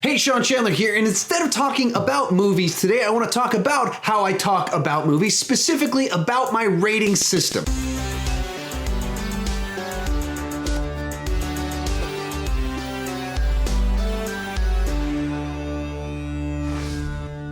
Hey, Chandler here, and instead of talking about movies today, I want to talk about how I talk about movies, specifically about my rating system.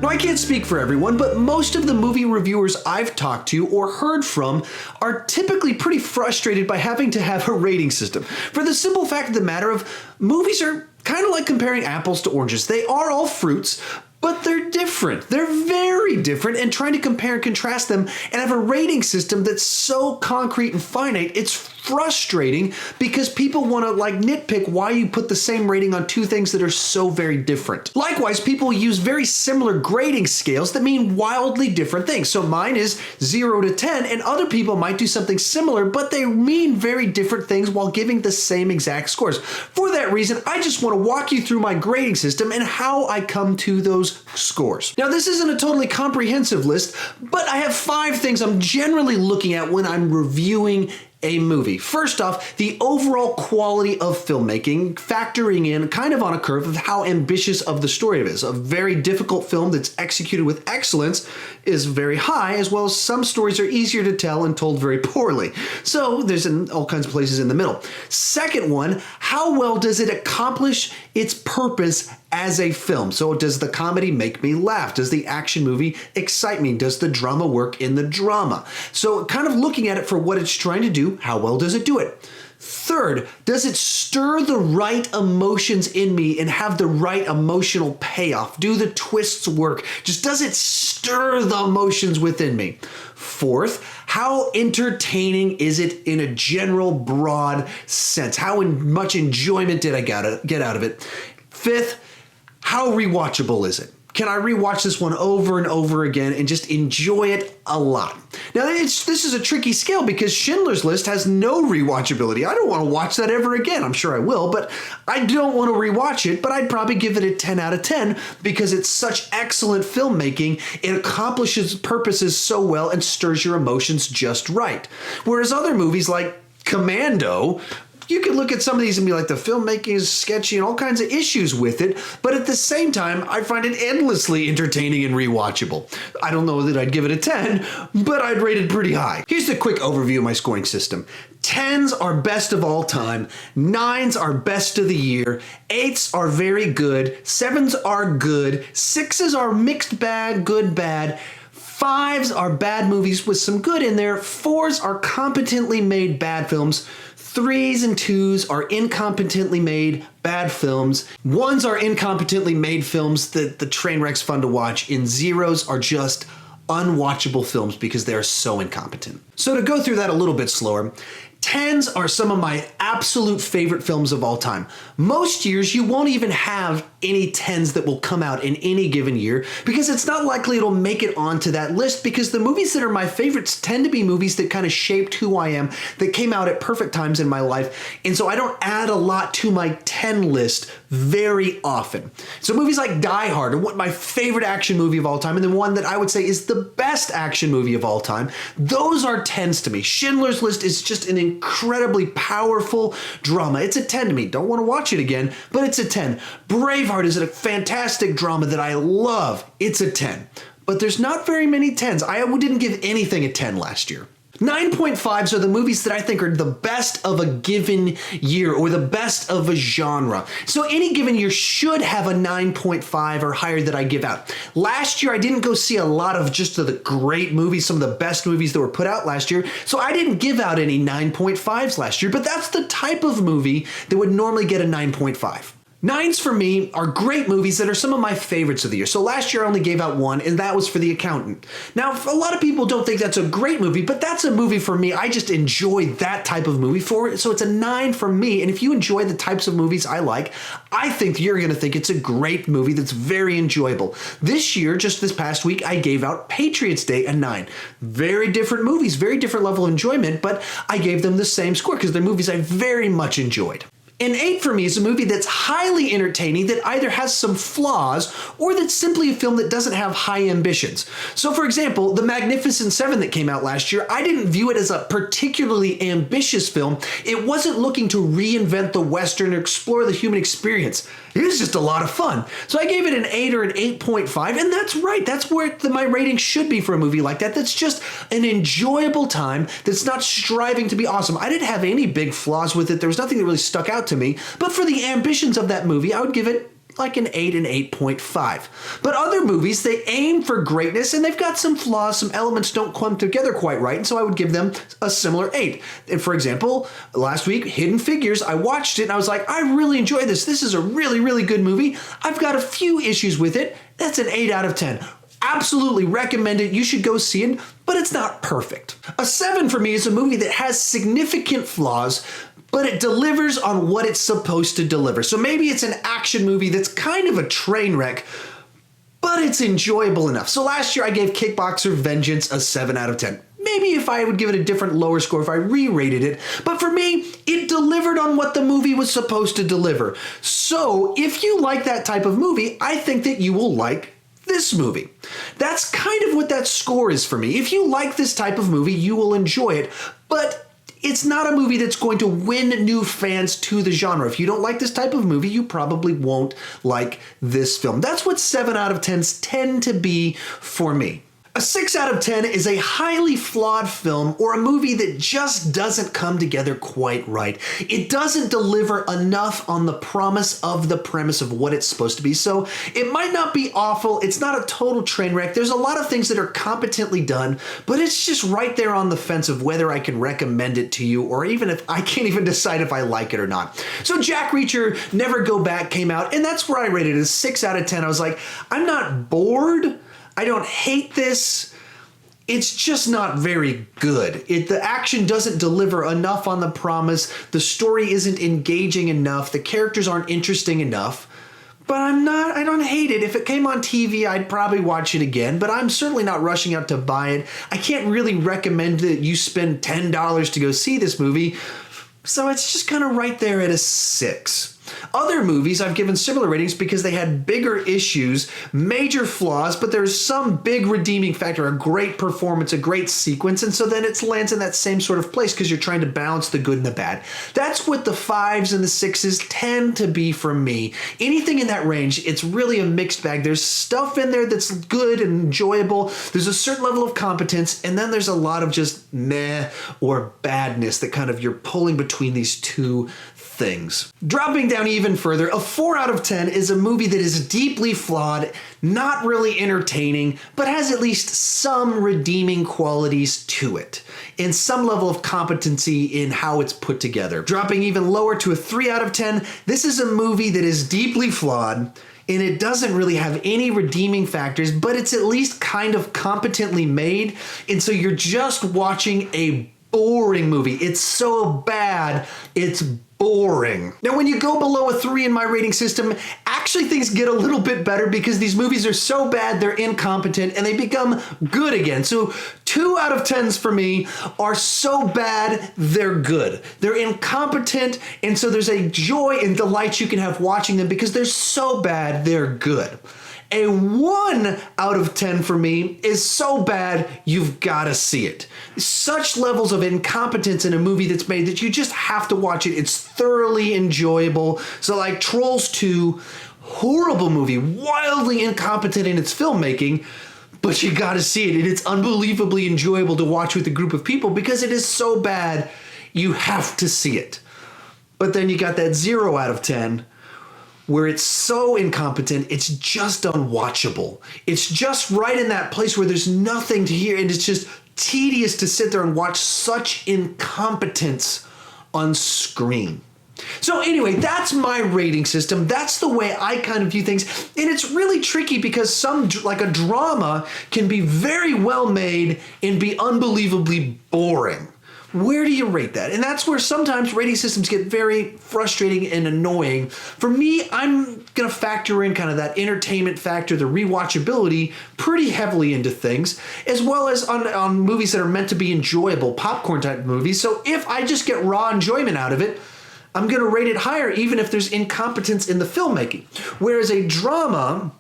Now, I can't speak for everyone, but most of the movie reviewers I've talked to or heard from are typically pretty frustrated by having to have a rating system. For the simple fact of the matter of movies are kind of like comparing apples to oranges. They are all fruits, but they're different. They're very different, and trying to compare and contrast them and have a rating system that's so concrete and finite, it's frustrating because people want to nitpick why you put the same rating on two things that are so very different. Likewise, people use very similar grading scales that mean wildly different things. So mine is 0 to 10, and other people might do something similar, but they mean very different things while giving the same exact scores. For that reason, I just want to walk you through my grading system and how I come to those scores. Now, this isn't a totally comprehensive list, but I have 5 things I'm generally looking at when I'm reviewing a movie. First off, the overall quality of filmmaking, factoring in kind of on a curve of how ambitious of the story it is. A very difficult film that's executed with excellence is very high, as well as some stories are easier to tell and told very poorly. So there's all kinds of places in the middle. Second one, how well does it accomplish its purpose as a film? So does the comedy make me laugh? Does the action movie excite me? Does the drama work in the drama? So kind of looking at it for what it's trying to do, how well does it do it? Third, does it stir the right emotions in me and have the right emotional payoff? Do the twists work? Just does it stir the emotions within me? Fourth, how entertaining is it in a general broad sense? How much enjoyment did I get out of it? Fifth, how rewatchable is it? Can I rewatch this one over and over again and just enjoy it a lot? Now, this is a tricky scale because Schindler's List has no rewatchability. I don't want to watch that ever again. I'm sure I will, but I don't want to rewatch it, but I'd probably give it a 10 out of 10 because it's such excellent filmmaking. It accomplishes purposes so well and stirs your emotions just right. Whereas other movies like Commando, you can look at some of these and be like, the filmmaking is sketchy and all kinds of issues with it, but at the same time, I find it endlessly entertaining and rewatchable. I don't know that I'd give it a 10, but I'd rate it pretty high. Here's a quick overview of my scoring system. 10s are best of all time, 9s are best of the year, 8s are very good, 7s are good, 6s are mixed bad, good bad, 5s are bad movies with some good in there, 4s are competently made bad films, 3s and 2s are incompetently made bad films. 1s are incompetently made films that the train wreck's fun to watch. And 0s are just unwatchable films because they're so incompetent. So to go through that a little bit slower, 10s are some of my absolute favorite films of all time. Most years, you won't even have any 10s that will come out in any given year because it's not likely it'll make it onto that list because the movies that are my favorites tend to be movies that kind of shaped who I am, that came out at perfect times in my life. And so I don't add a lot to my 10 list very often. So movies like Die Hard are my favorite action movie of all time, and the one that I would say is the best action movie of all time. Those are 10s to me. Schindler's List is just an incredibly powerful drama. It's a 10 to me. Don't want to watch it again, but it's a 10. Braveheart is a fantastic drama that I love. It's a 10. But there's not very many 10s. I didn't give anything a 10 last year. 9.5s are the movies that I think are the best of a given year or the best of a genre. So any given year should have a 9.5 or higher that I give out. Last year, I didn't go see a lot of just the great movies, some of the best movies that were put out last year. So I didn't give out any 9.5s last year, but that's the type of movie that would normally get a 9.5. 9s for me are great movies that are some of my favorites of the year. So last year I only gave out one, and that was for The Accountant. Now, a lot of people don't think that's a great movie, but that's a movie for me. I just enjoy that type of movie for it. So it's a 9 for me. And if you enjoy the types of movies I like, I think you're going to think it's a great movie that's very enjoyable. This year, just this past week, I gave out Patriots Day a 9. Very different movies, very different level of enjoyment, but I gave them the same score because they're movies I very much enjoyed. An 8 for me is a movie that's highly entertaining that either has some flaws or that's simply a film that doesn't have high ambitions. So for example, The Magnificent Seven that came out last year, I didn't view it as a particularly ambitious film. It wasn't looking to reinvent the Western or explore the human experience. It was just a lot of fun. So I gave it an 8 or an 8.5, and that's right. That's where my rating should be for a movie like that. That's just an enjoyable time that's not striving to be awesome. I didn't have any big flaws with it. There was nothing that really stuck out to me. But for the ambitions of that movie, I would give it like an 8 and 8.5. But other movies, they aim for greatness and they've got some flaws, some elements don't come together quite right, and so I would give them a similar 8. And for example, last week, Hidden Figures, I watched it and I was like, I really enjoyed this. This is a really, really good movie. I've got a few issues with it. That's an 8 out of 10. Absolutely recommend it. You should go see it, but it's not perfect. A 7 for me is a movie that has significant flaws, but it delivers on what it's supposed to deliver. So maybe it's an action movie that's kind of a train wreck, but it's enjoyable enough. So last year I gave Kickboxer Vengeance a 7 out of 10. Maybe if I would give it a different lower score if I re-rated it, but for me, it delivered on what the movie was supposed to deliver. So if you like that type of movie, I think that you will like this movie. That's kind of what that score is for me. If you like this type of movie, you will enjoy it, but it's not a movie that's going to win new fans to the genre. If you don't like this type of movie, you probably won't like this film. That's what 7 out of 10s tend to be for me. A 6 out of 10 is a highly flawed film or a movie that just doesn't come together quite right. It doesn't deliver enough on the promise of the premise of what it's supposed to be. So it might not be awful. It's not a total train wreck. There's a lot of things that are competently done, but it's just right there on the fence of whether I can recommend it to you or even if I can't even decide if I like it or not. So Jack Reacher Never Go Back came out, and that's where I rated it a 6 out of 10. I was like, I'm not bored. I don't hate this. It's just not very good. The action doesn't deliver enough on the promise. The story isn't engaging enough. The characters aren't interesting enough. But I don't hate it. If it came on TV, I'd probably watch it again, but I'm certainly not rushing out to buy it. I can't really recommend that you spend $10 to go see this movie. So it's just kind of right there at a 6. Other movies I've given similar ratings because they had bigger issues, major flaws, but there's some big redeeming factor, a great performance, a great sequence, and so then it lands in that same sort of place because you're trying to balance the good and the bad. That's what the 5s and the 6s tend to be for me. Anything in that range, it's really a mixed bag. There's stuff in there that's good and enjoyable. There's a certain level of competence, and then there's a lot of just meh or badness that kind of you're pulling between these two things. Dropping down even further, a 4 out of 10 is a movie that is deeply flawed, not really entertaining, but has at least some redeeming qualities to it, and some level of competency in how it's put together. Dropping even lower to a 3 out of 10, this is a movie that is deeply flawed, and it doesn't really have any redeeming factors, but it's at least kind of competently made, and so you're just watching a boring movie. It's so bad, it's boring. Now, when you go below a 3 in my rating system, actually things get a little bit better because these movies are so bad they're incompetent and they become good again. So 2 out of 10s for me are so bad they're good. They're incompetent, and so there's a joy and delight you can have watching them because they're so bad they're good. A 1 out of 10 for me is so bad you've got to see it. Such levels of incompetence in a movie that's made that you just have to watch it. It's thoroughly enjoyable. So like Trolls 2, horrible movie, wildly incompetent in its filmmaking, but you got to see it. And it's unbelievably enjoyable to watch with a group of people because it is so bad you have to see it. But then you got that 0 out of 10 where it's so incompetent, it's just unwatchable. It's just right in that place where there's nothing to hear, and it's just tedious to sit there and watch such incompetence on screen. So anyway, that's my rating system. That's the way I kind of view things. And it's really tricky because like a drama can be very well made and be unbelievably boring. Where do you rate that? And that's where sometimes rating systems get very frustrating and annoying. For me, I'm going to factor in kind of that entertainment factor, the rewatchability, pretty heavily into things, as well as on movies that are meant to be enjoyable, popcorn type movies. So if I just get raw enjoyment out of it, I'm going to rate it higher even if there's incompetence in the filmmaking. Whereas a drama,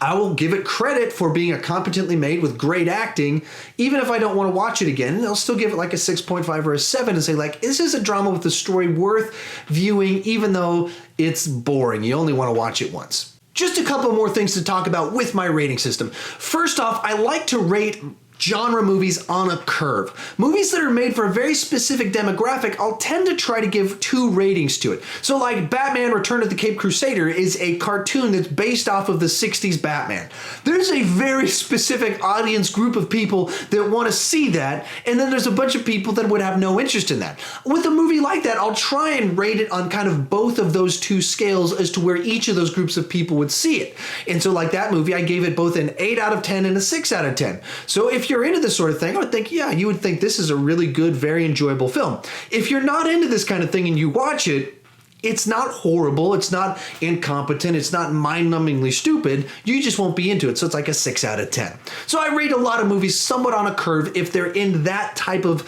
I will give it credit for being competently made with great acting, even if I don't want to watch it again. I'll still give it like a 6.5 or a 7 and say, like, this is a drama with a story worth viewing, even though it's boring. You only want to watch it once. Just a couple more things to talk about with my rating system. First off, I like to rate genre movies on a curve. Movies that are made for a very specific demographic, I'll tend to try to give 2 ratings to it. So like Batman Return of the Caped Crusader is a cartoon that's based off of the 60s Batman. There's a very specific audience group of people that want to see that, and then there's a bunch of people that would have no interest in that. With a movie like that, I'll try and rate it on kind of both of those 2 scales as to where each of those groups of people would see it. And so like that movie, I gave it both an 8 out of 10 and a 6 out of 10. So if you're into this sort of thing, I would think, yeah, you would think this is a really good, very enjoyable film. If you're not into this kind of thing and you watch it, it's not horrible, it's not incompetent, it's not mind-numbingly stupid, you just won't be into it. So it's like a 6 out of 10. So I rate a lot of movies somewhat on a curve if they're in that type of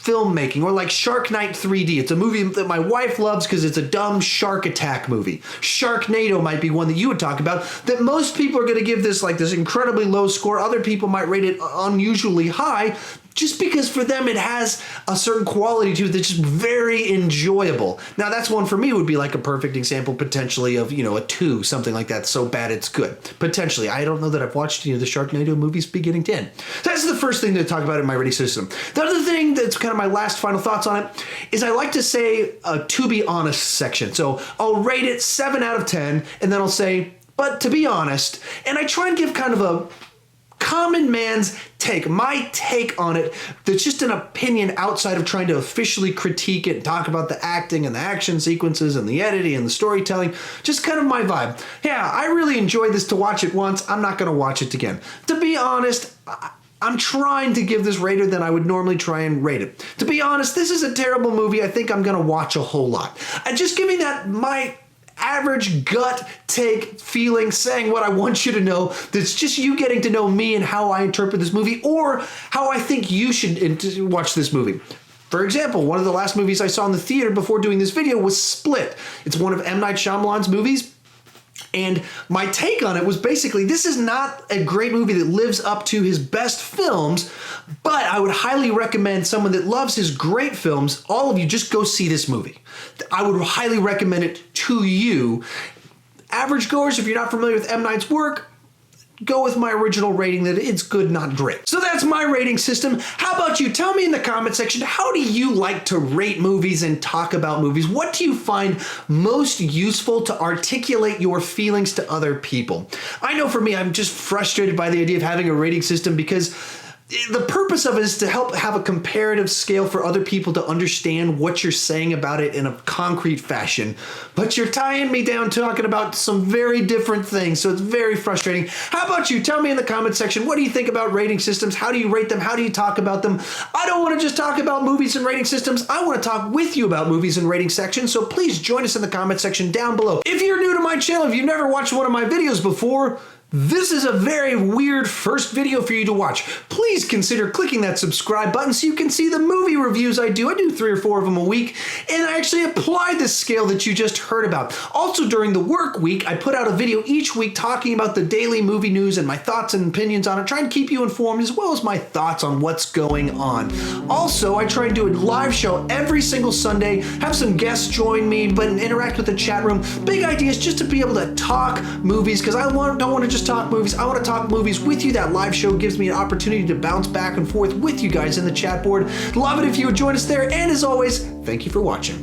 filmmaking, or like Shark Night 3D. It's a movie that my wife loves because it's a dumb shark attack movie. Sharknado might be one that you would talk about, that most people are going to give this like this incredibly low score. Other people might rate it unusually high, just because for them it has a certain quality to it that's just very enjoyable. Now that's one for me would be like a perfect example potentially of, a 2, something like that, so bad it's good. Potentially. I don't know that I've watched any of the Sharknado movies beginning to end. That's the first thing to talk about in my rating system. The other thing that's kind of my last final thoughts on it is I like to say a to be honest section. So I'll rate it 7 out of 10 and then I'll say, but to be honest, and I try and give kind of a common man's take, my take on it, that's just an opinion outside of trying to officially critique it and talk about the acting and the action sequences and the editing and the storytelling, just kind of my vibe. Yeah, I really enjoyed this to watch it once. I'm not going to watch it again. To be honest, I'm trying to give this rater than I would normally try and rate it. To be honest, this is a terrible movie. I think I'm going to watch a whole lot. I'm just giving that my average gut take feeling, saying what I want you to know, that's just you getting to know me and how I interpret this movie, or how I think you should watch this movie. For example, one of the last movies I saw in the theater before doing this video was Split. It's one of M. Night Shyamalan's movies. And my take on it was basically, this is not a great movie that lives up to his best films, but I would highly recommend someone that loves his great films, all of you, just go see this movie. I would highly recommend it to you. Average goers, if you're not familiar with M. Night's work, go with my original rating that it's good, not great. So that's my rating system. How about you? Tell me in the comment section, how do you like to rate movies and talk about movies? What do you find most useful to articulate your feelings to other people? I know for me, I'm just frustrated by the idea of having a rating system because the purpose of it is to help have a comparative scale for other people to understand what you're saying about it in a concrete fashion. But you're tying me down talking about some very different things, so it's very frustrating. How about you? Tell me in the comment section, what do you think about rating systems? How do you rate them? How do you talk about them? I don't want to just talk about movies and rating systems. I want to talk with you about movies and rating sections, so please join us in the comment section down below. If you're new to my channel, if you've never watched one of my videos before, this is a very weird first video for you to watch. Please consider clicking that subscribe button so you can see the movie reviews I do. I do 3 or 4 of them a week, and I actually apply this scale that you just heard about. Also, during the work week, I put out a video each week talking about the daily movie news and my thoughts and opinions on it, trying to keep you informed as well as my thoughts on what's going on. Also, I try to do a live show every single Sunday, have some guests join me, but interact with the chat room. Big idea is just to be able to talk movies, because I don't want to just talk movies. I want to talk movies with you. That live show gives me an opportunity to bounce back and forth with you guys in the chat board. Love it if you would join us there. And as always, thank you for watching.